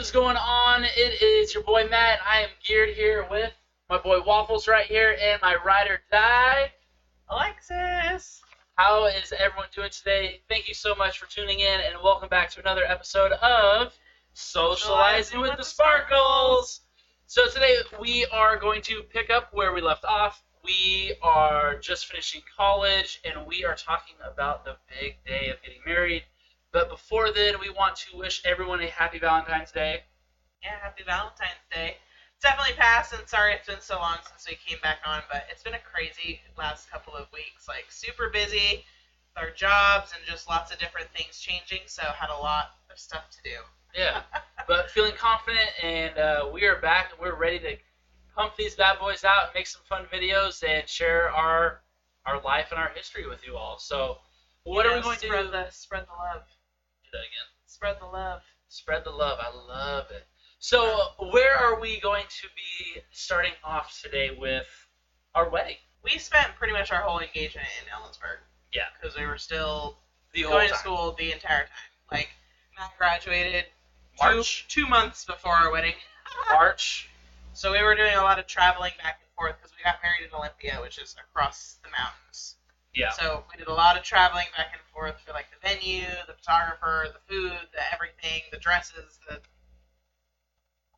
is going on? It is your boy Matt. I am geared here with my boy Waffles right here and my ride or die, Alexis. How is everyone doing today? Thank you so much for tuning in and welcome back to another episode of Socializing with the Sparkles. So today we are going to pick up where we left off. We are just finishing college and we are talking about the big day of getting married. But before then, we want to wish everyone a happy Valentine's Day. Yeah, happy Valentine's Day. It's definitely passed, and sorry it's been so long since we came back on, but it's been a crazy last couple of weeks. Like, super busy with our jobs and just lots of different things changing, so had a lot of stuff to do. Yeah, but feeling confident, and we are back, and we're ready to pump these bad boys out and make some fun videos and share our life and our history with you all. So, what are we going to do? Spread the love. Do that again. Spread the love. Spread the love. I love it. So, where are we going to be starting off today with our wedding? We spent pretty much our whole engagement in Ellensburg. Yeah. Because we were still The whole going to time. school the entire time. Like, Matt graduated March. two months before our wedding. March. So we were doing a lot of traveling back and forth because we got married in Olympia, which is across the mountains. Yeah. So we did a lot of traveling back and forth for like the venue, the photographer, the food, the everything, the dresses, the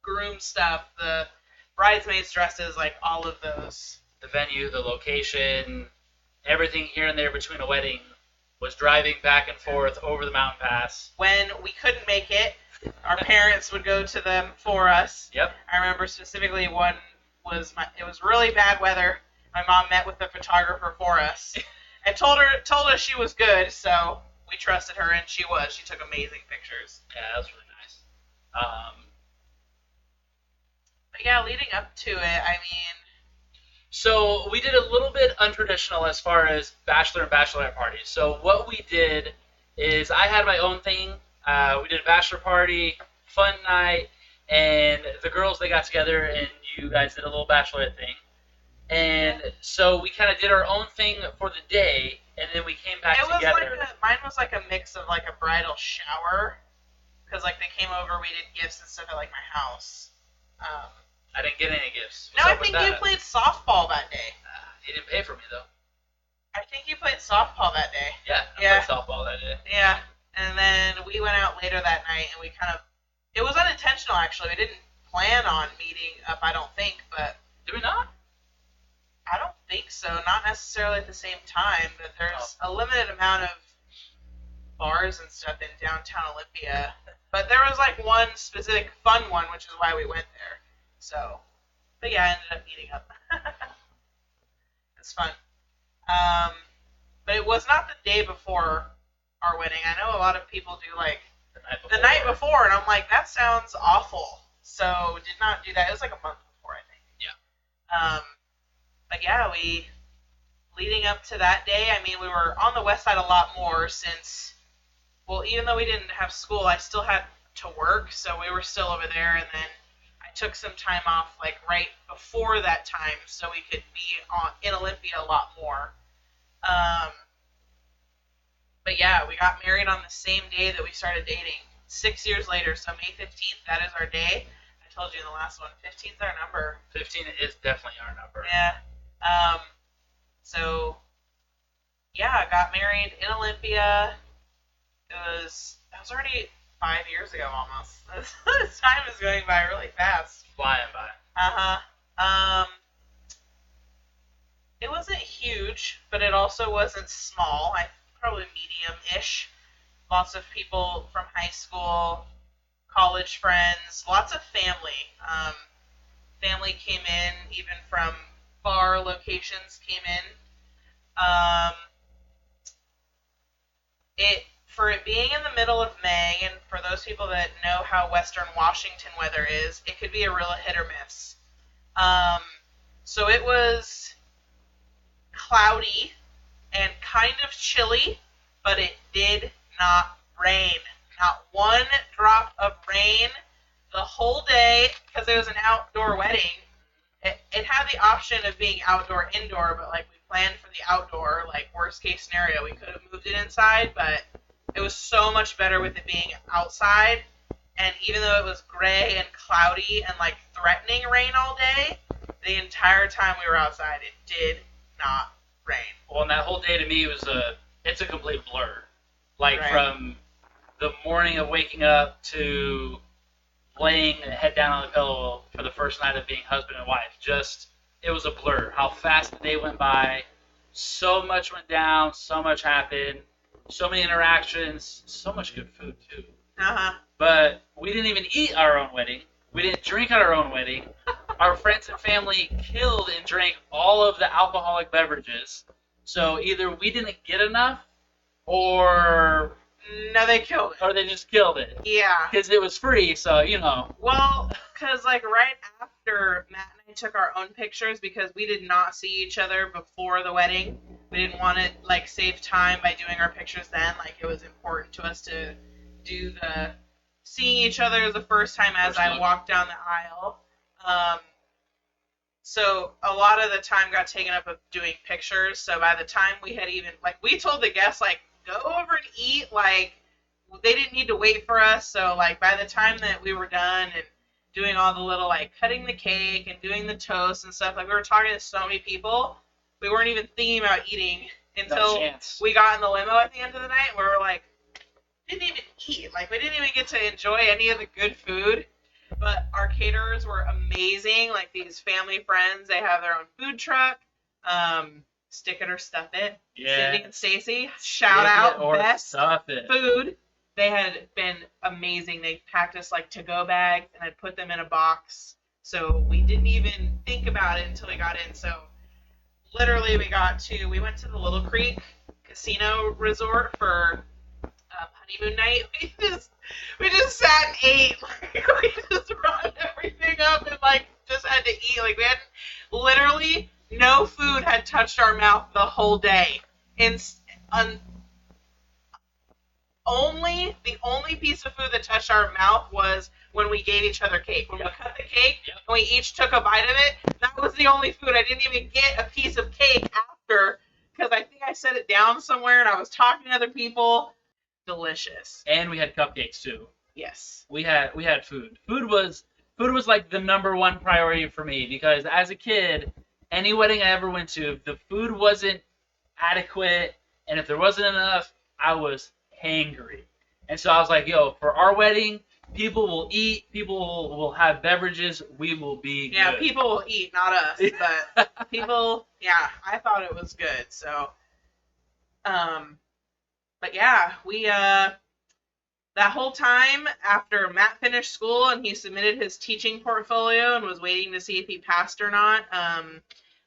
groom stuff, the bridesmaids' dresses, like all of those. The venue, the location, everything here and there between a wedding was driving back and forth over the mountain pass. When we couldn't make it, our parents would go to them for us. Yep. I remember specifically one it was really bad weather. My mom met with the photographer for us and told us she was good, so we trusted her, and she was. She took amazing pictures. Yeah, that was really nice. But yeah, leading up to it, I mean, So we did a little bit untraditional as far as bachelor and bachelorette parties. So what we did is I had my own thing. We did a bachelor party, fun night, and the girls, they got together and you guys did a little bachelorette thing. And so we kind of did our own thing for the day, and then we came back together. Mine was like a mix of like a bridal shower, because like they came over, we did gifts and stuff at like my house. I didn't get any gifts. No, I think you played softball that day. He didn't pay for me, though. I think you played softball that day. Yeah, I played softball that day. Yeah, and then we went out later that night, and we it was unintentional, actually. We didn't plan on meeting up, I don't think, but... Did we not? I don't think so. Not necessarily at the same time, but there's a limited amount of bars and stuff in downtown Olympia. But there was like one specific fun one, which is why we went there. So, but yeah, I ended up meeting up. It's fun. But it was not the day before our wedding. I know a lot of people do like the night before, and I'm like, that sounds awful. So did not do that. It was like a month before, I think. Yeah. But yeah, leading up to that day, I mean, we were on the west side a lot more since, well, even though we didn't have school, I still had to work, so we were still over there, and then I took some time off, like, right before that time, so we could be in Olympia a lot more. But yeah, we got married on the same day that we started dating, 6 years later, so May 15th, that is our day. I told you in the last one, 15th is our number. 15 is definitely our number. Yeah. So, yeah, I got married in Olympia. That was already 5 years ago almost. This time is going by really fast. Flying by. Uh-huh. It wasn't huge, but it also wasn't small. Probably medium-ish. Lots of people from high school, college friends, lots of family. Family came in, even from bar locations came in. For it being in the middle of May, and for those people that know how Western Washington weather is, it could be a real hit or miss. So it was cloudy and kind of chilly, but it did not rain. Not one drop of rain the whole day, because it was an outdoor wedding. It had the option of being outdoor, indoor, but like we planned for the outdoor, like worst case scenario, we could have moved it inside, but it was so much better with it being outside, And even though it was gray and cloudy and like threatening rain all day, the entire time we were outside, it did not rain. Well, and that whole day to me was it's a complete blur. Like Right. from the morning of waking up to laying head down on the pillow for the first night of being husband and wife. Just, it was a blur. How fast the day went by. So much went down. So much happened. So many interactions. So much good food, too. Uh-huh. But we didn't even eat our own wedding. We didn't drink at our own wedding. Our friends and family killed and drank all of the alcoholic beverages. So either we didn't get enough, or No, they killed it. or they just killed it. Yeah. Because it was free, so, you know. Well, because like right after Matt and I took our own pictures, because we did not see each other before the wedding. We didn't want to like save time by doing our pictures then. Like it was important to us to do the seeing each other the first time as I walked down the aisle. So a lot of the time got taken up with doing pictures. So by the time we had even, like, we told the guests, like, go over and eat. Like, they didn't need to wait for us. So, like, by the time that we were done and doing all the little, like, cutting the cake and doing the toast and stuff, like, we were talking to so many people, we weren't even thinking about eating until we got in the limo at the end of the night, where we were like, didn't even eat. Like, we didn't even get to enjoy any of the good food. But our caterers were amazing. Like, these family friends, they have their own food truck. Stick it or stuff it. Yeah. Cindy and Stacy, shout out, best stuff it. food. They had been amazing. They packed us like to-go bags and had put them in a box. So we didn't even think about it until we got in. So literally we went to the Little Creek Casino Resort for honeymoon night. We just sat and ate. Like, we just brought everything up and like just had to eat. Like, we had literally no food had touched our mouth the whole day. The only piece of food that touched our mouth was when we gave each other cake. When we cut the cake and we each took a bite of it, that was the only food. I didn't even get a piece of cake after, because I think I set it down somewhere and I was talking to other people. Delicious. And we had cupcakes too. Yes. We had food. Food was like the number one priority for me, because as a kid, any wedding I ever went to, if the food wasn't adequate and if there wasn't enough, I was hangry. And so I was like, yo, for our wedding, people will eat, people will have beverages, we will be good. Yeah, people will eat, not us, but people, yeah, I thought it was good. So, but yeah, we, that whole time after Matt finished school and he submitted his teaching portfolio and was waiting to see if he passed or not,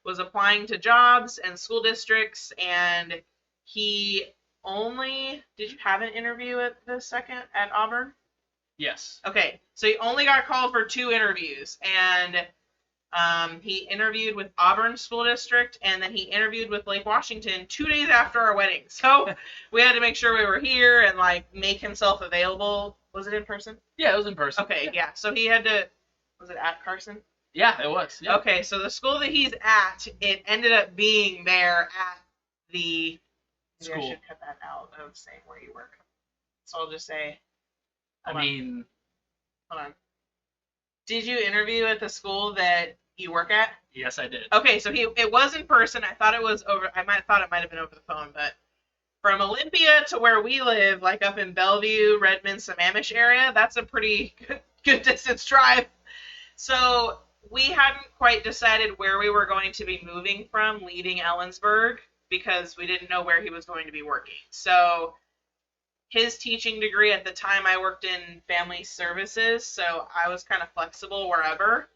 was applying to jobs and school districts, and he did you have an interview at Auburn? Yes. Okay, so he only got called for 2 interviews, and he interviewed with Auburn School District, and then he interviewed with Lake Washington 2 days after our wedding. So we had to make sure we were here and like make himself available. Was it in person? Yeah, it was in person. Okay, yeah. So he had to. Was it at Carson? Yeah, it was. Yeah. Okay, so the school that he's at, it ended up being there at the school. Maybe I should cut that out of saying where you work. So I'll just say. Hold on. Did you interview at the school that you work at? Yes, I did. Okay, so it was in person. I thought it was over. I thought it might have been over the phone, but from Olympia to where we live, like up in Bellevue, Redmond, Sammamish area, that's a pretty good distance drive. So we hadn't quite decided where we were going to be moving from, leaving Ellensburg, because we didn't know where he was going to be working. So his teaching degree at the time, I worked in family services, so I was kind of flexible wherever.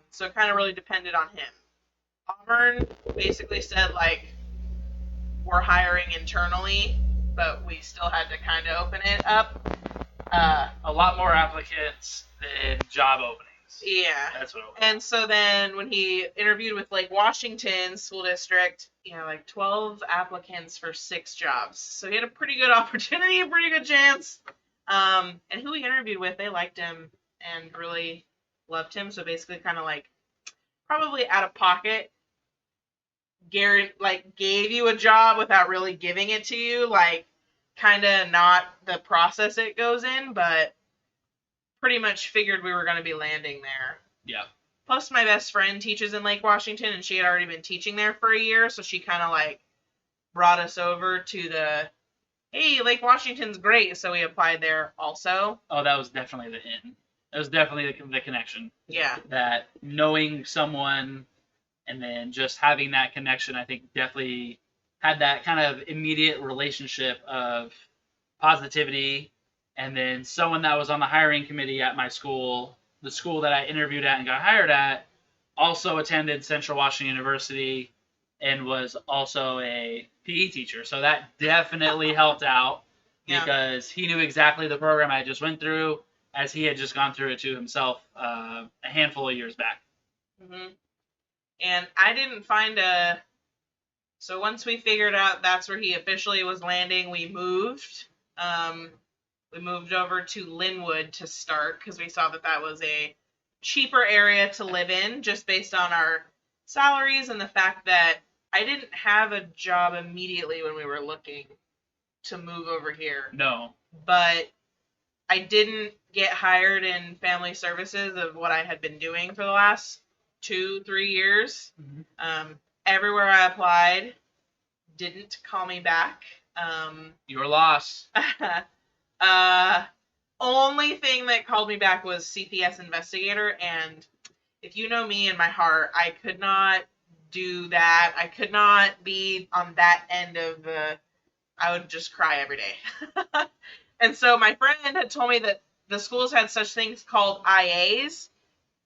So it kind of really depended on him. Auburn basically said, like, we're hiring internally, but we still had to kind of open it up. A lot more applicants than job openings. Yeah. That's what it was. And so then when he interviewed with Lake Washington School District, like 12 applicants for 6 jobs. So he had a pretty good opportunity, a pretty good chance. And who he interviewed with, they liked him and really loved him. So basically kind of like probably out of pocket, gave you a job without really giving it to you. Like kind of not the process it goes in, but pretty much figured we were going to be landing there. Yeah. Plus, my best friend teaches in Lake Washington, and she had already been teaching there for a year, so she kind of like brought us over to the, hey, Lake Washington's great, so we applied there also. Oh, that was definitely the in. That was definitely the connection. Yeah. That knowing someone and then just having that connection, I think definitely had that kind of immediate relationship of positivity. And then someone that was on the hiring committee at my school, the school that I interviewed at and got hired at, also attended Central Washington University and was also a PE teacher. So that definitely helped out because he knew exactly the program I just went through, as he had just gone through it to himself a handful of years back. Mm-hmm. And I didn't find a... So once we figured out that's where he officially was landing, we moved. We moved over to Linwood to start because we saw that was a cheaper area to live in just based on our salaries and the fact that I didn't have a job immediately when we were looking to move over here. No. But I didn't get hired in family services of what I had been doing for the last 2-3 years. Mm-hmm. Everywhere I applied didn't call me back. Your loss. Only thing that called me back was CPS investigator, and if you know me in my heart, I could not do that. I could not be on that end of the... I would just cry every day. And so my friend had told me that the schools had such things called IAs,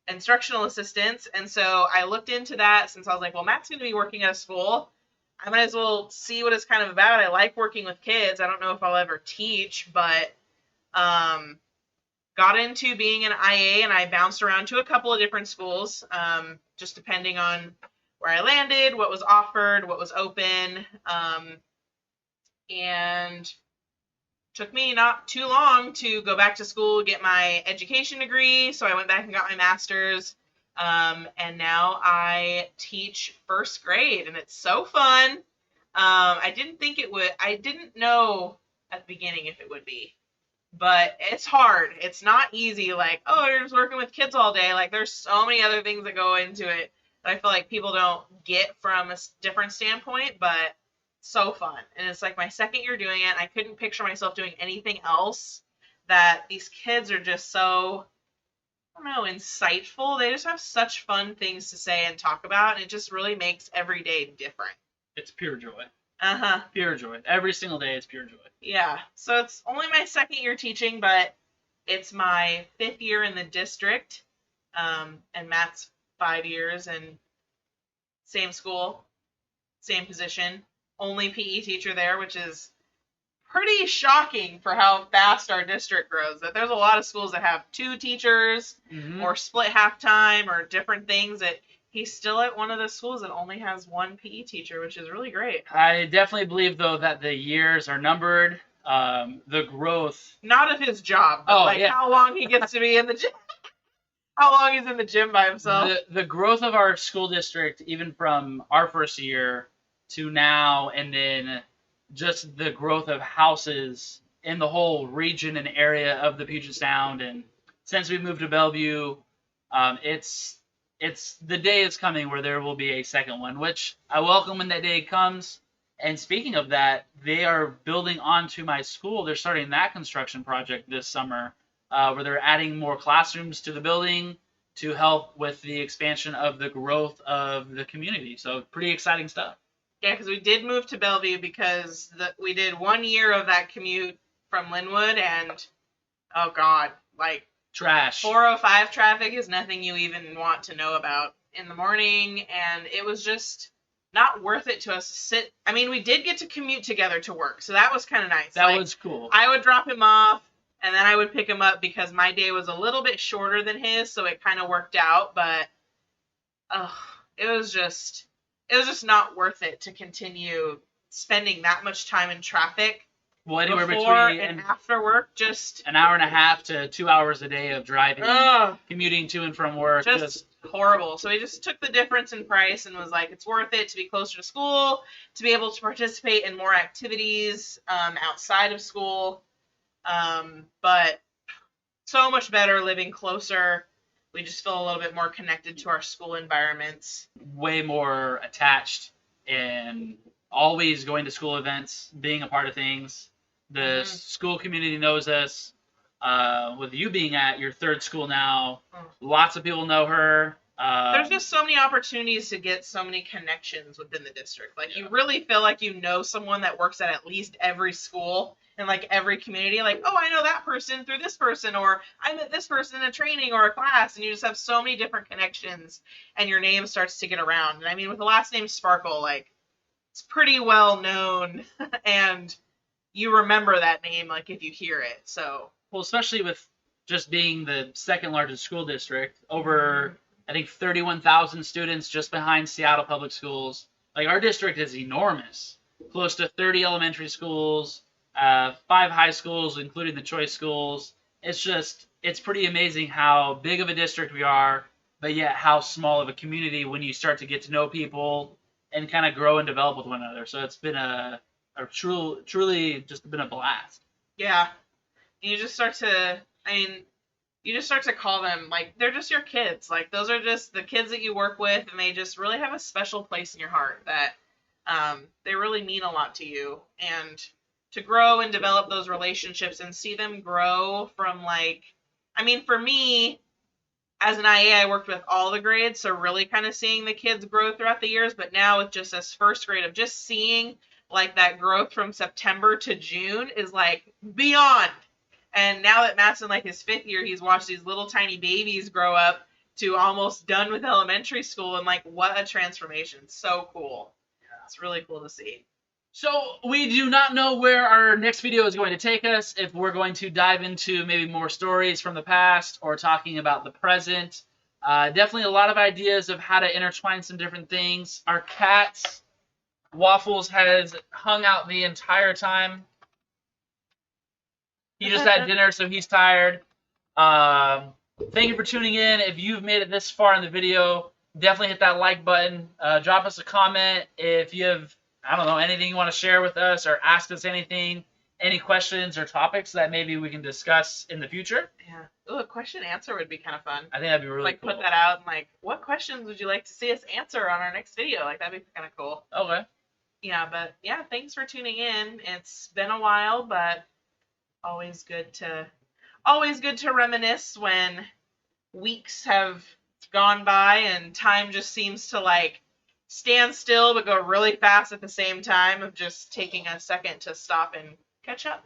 instructional assistants, and so I looked into that since I was like, well, Matt's going to be working at a school. I might as well see what it's kind of about. I like working with kids. I don't know if I'll ever teach, but got into being an IA, and I bounced around to a couple of different schools, just depending on where I landed, what was offered, what was open, and took me not too long to go back to school, get my education degree, so I went back and got my master's, and now I teach first grade, and it's so fun. I didn't know at the beginning if it would be, but it's hard. It's not easy, like, oh, you're just working with kids all day. Like, there's so many other things that go into it that I feel like people don't get from a different standpoint, but so fun. And it's like my second year doing it. I couldn't picture myself doing anything else. That these kids are just so, I don't know, insightful. They just have such fun things to say and talk about, and it just really makes every day different. It's pure joy. Uh-huh. Pure joy. Every single day it's pure joy. Yeah. So it's only my second year teaching, but it's my 5th year in the district. And Matt's 5 years and same school, same position. Only PE teacher there, which is pretty shocking for how fast our district grows. That there's a lot of schools that have 2 teachers or split half-time or different things, that he's still at one of the schools that only has 1 PE teacher, which is really great. I definitely believe, though, that the years are numbered. The growth... Not of his job, but how long he gets to be in the gym. How long he's in the gym by himself. The growth of our school district, even from our first year to now, and then just the growth of houses in the whole region and area of the Puget Sound, and since we moved to Bellevue, it's the day is coming where there will be a second one, which I welcome when that day comes. And speaking of that, they are building onto my school. They're starting that construction project this summer, where they're adding more classrooms to the building to help with the expansion of the growth of the community. So pretty exciting stuff. Yeah, because we did move to Bellevue because we did 1 year of that commute from Linwood, and oh god, like trash. 405 traffic is nothing you even want to know about in the morning, and it was just not worth it to us to sit. I mean, we did get to commute together to work, so that was kind of nice. That was cool. I would drop him off, and then I would pick him up because my day was a little bit shorter than his, so it kind of worked out, but it was just not worth it to continue spending that much time in traffic. Well, anywhere before between and after work, just an hour and a half to 2 hours a day of driving, commuting to and from work. Just horrible. So we just took the difference in price and was like, it's worth it to be closer to school, to be able to participate in more activities outside of school. But so much better living closer. We just feel a little bit more connected to our school environments. Way more attached and always going to school events, being a part of things. The school community knows us. With you being at your third school now, lots of people know her. There's just so many opportunities to get so many connections within the district. Like, you really feel like you know someone that works at least every school and, like, every community. Like, oh, I know that person through this person, or I met this person in a training or a class, and you just have so many different connections, and your name starts to get around. And I mean, with the last name Sparkuhl, like, it's pretty well known, and you remember that name, like, if you hear it. So, well, especially with just being the second largest school district, over I think 31,000 students, just behind Seattle Public Schools. Like, our district is enormous. Close to 30 elementary schools, 5 high schools, including the choice schools. It's pretty amazing how big of a district we are, but yet how small of a community when you start to get to know people and kind of grow and develop with one another. So it's been a truly just been a blast. Yeah. You just start to, you just start to call them, like, they're just your kids. Like, those are just the kids that you work with, and they just really have a special place in your heart that they really mean a lot to you. And to grow and develop those relationships and see them grow from, like, for me, as an IA, I worked with all the grades, so really kind of seeing the kids grow throughout the years. But now with just this first grade, of just seeing, like, that growth from September to June is, like, beyond. And now that Matt's in, like, his 5th year, he's watched these little tiny babies grow up to almost done with elementary school, and, like, what a transformation. So cool. It's really cool to see. So we do not know where our next video is going to take us, if we're going to dive into maybe more stories from the past or talking about the present. Definitely a lot of ideas of how to intertwine some different things. Our cat, Waffles, has hung out the entire time. He just had dinner, so he's tired. Thank you for tuning in. If you've made it this far in the video, definitely hit that like button. Drop us a comment if you have, I don't know, anything you want to share with us or ask us anything, any questions or topics that maybe we can discuss in the future. Yeah. Ooh, a question answer would be kind of fun. I think that'd be really cool. Put that out and, like, what questions would you like to see us answer on our next video? Like, that'd be kind of cool. Okay. Yeah, but yeah, thanks for tuning in. It's been a while, but always good to reminisce when weeks have gone by and time just seems to, like, stand still but go really fast at the same time, of just taking a second to stop and catch up.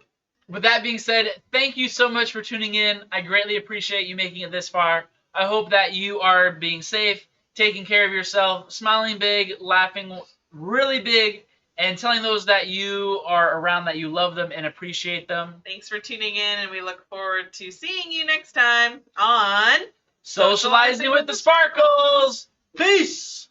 With that being said, thank you so much for tuning in. I greatly appreciate you making it this far. I hope that you are being safe, taking care of yourself, smiling big, laughing really big, and telling those that you are around that you love them and appreciate them. Thanks for tuning in, and we look forward to seeing you next time on Socializing with the Sparkuhls. Peace!